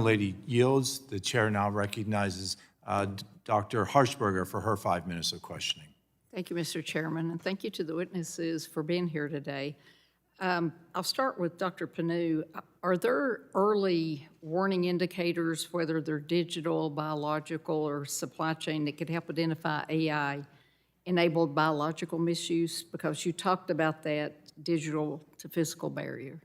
Lady yields. The chair now recognizes Dr. Harshbarger for her 5 minutes of questioning. Thank you, Mr. Chairman, and thank you to the witnesses for being here today. I'll start with Dr. Panu. Are there early warning indicators, whether they're digital, biological, or supply chain, that could help identify AI-enabled biological misuse? Because you talked about that digital to physical barrier.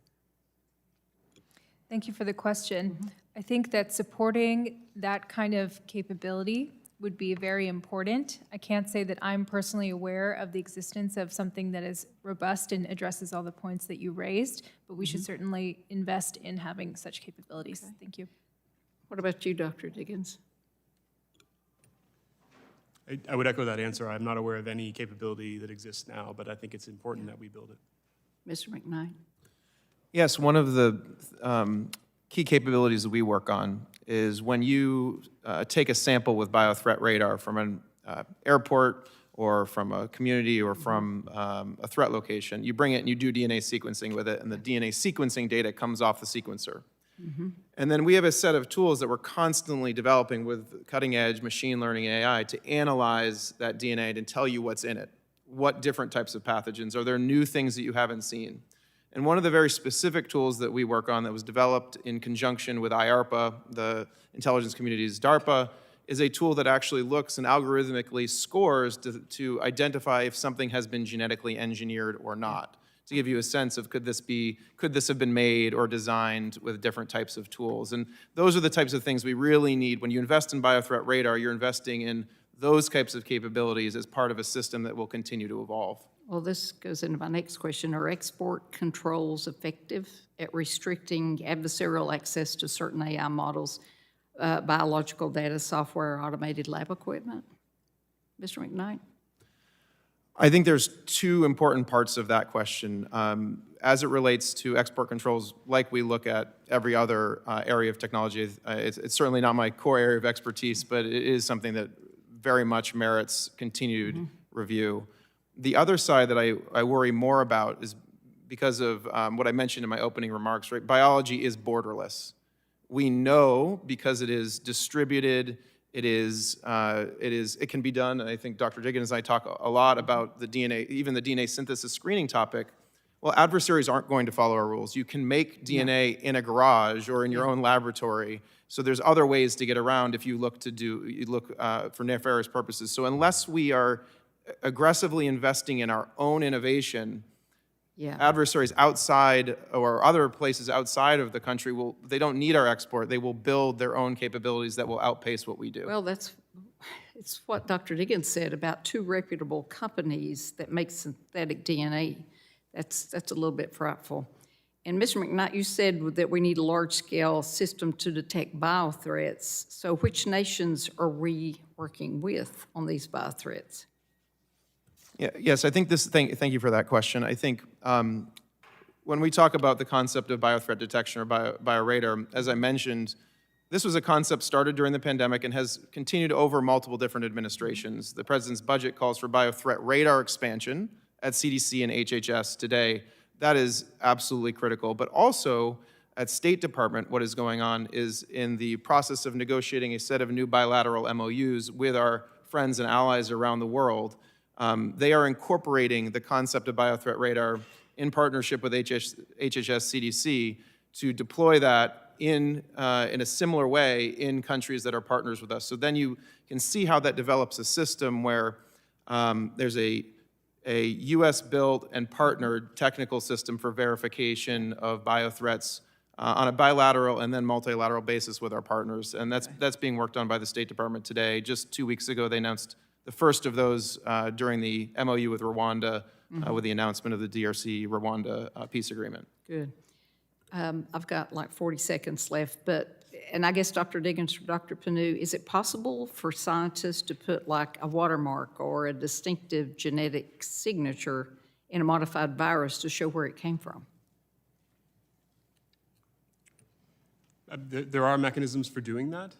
Thank you for the question. I think that supporting that kind of capability would be very important. I can't say that I'm personally aware of the existence of something that is robust and addresses all the points that you raised, but we should certainly invest in having such capabilities. Okay. Thank you. What about you, Dr. Diggins? I would echo that answer. I'm not aware of any capability that exists now, but I think it's important that we build it. Mr. McKnight? Yes, one of the key capabilities that we work on is when you take a sample with Biothreat radar from an airport or from a community or from a threat location, you bring it and you do DNA sequencing with it, and the DNA sequencing data comes off the sequencer. And then we have a set of tools that we're constantly developing with cutting-edge machine learning and AI to analyze that DNA and tell you what's in it. What different types of pathogens? Are there new things that you haven't seen? And one of the very specific tools that we work on that was developed in conjunction with IARPA, the intelligence community's DARPA, is a tool that actually looks and algorithmically scores to identify if something has been genetically engineered or not, to give you a sense of could this have been made or designed with different types of tools. And those are the types of things we really need. When you invest in Biothreat radar, you're investing in those types of capabilities as part of a system that will continue to evolve. Well, this goes into my next question. Are export controls effective at restricting adversarial access to certain AI models, biological data, software, automated lab equipment? Mr. McKnight? I think there's two important parts of that question. As it relates to export controls, like we look at every other area of technology, it's certainly not my core area of expertise, but it is something that very much merits continued review. The other side that I worry more about is because of what I mentioned in my opening remarks, right? Biology is borderless. We know because it is distributed, it can be done, and I think Dr. Diggins and I talk a lot about the DNA, even the DNA synthesis screening topic. Well, adversaries aren't going to follow our rules. You can make DNA in a garage or in your own laboratory, so there's other ways to get around if you look for nefarious purposes. So unless we are aggressively investing in our own innovation, adversaries outside or other places outside of the country they don't need our export. They will build their own capabilities that will outpace what we do. Well, it's what Dr. Diggins said about two reputable companies that make synthetic DNA. That's a little bit frightful. And Mr. McKnight, you said that we need a large-scale system to detect biothreats. So which nations are we working with on these biothreats? Yes, I think thank you for that question. I think when we talk about the concept of biothreat detection or bioradar, as I mentioned, this was a concept started during the pandemic and has continued over multiple different administrations. The president's budget calls for biothreat radar expansion at CDC and HHS today. That is absolutely critical. But also at State Department, what is going on is in the process of negotiating a set of new bilateral MOUs with our friends and allies around the world. They are incorporating the concept of biothreat radar in partnership with HHS CDC to deploy that in a similar way in countries that are partners with us. So then you can see how that develops a system where there's a US-built and partnered technical system for verification of biothreats on a bilateral and then multilateral basis with our partners. And that's being worked on by the State Department today. Just 2 weeks ago, they announced the first of those during the MOU with Rwanda with the announcement of the DRC-Rwanda peace agreement. Good. I've got like 40 seconds left, and I guess Dr. Diggins or Dr. Panu, is it possible for scientists to put like a watermark or a distinctive genetic signature in a modified virus to show where it came from? There are mechanisms for doing that.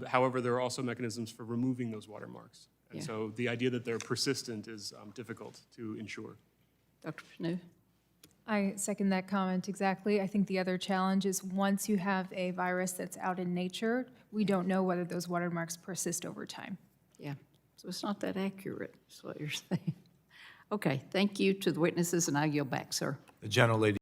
However, there are also mechanisms for removing those watermarks. And so the idea that they're persistent is difficult to ensure. Dr. Panu? I second that comment exactly. I think the other challenge is once you have a virus that's out in nature, we don't know whether those watermarks persist over time. Yeah, so it's not that accurate, is what you're saying. Okay, thank you to the witnesses, and I yield back, sir. The gentlelady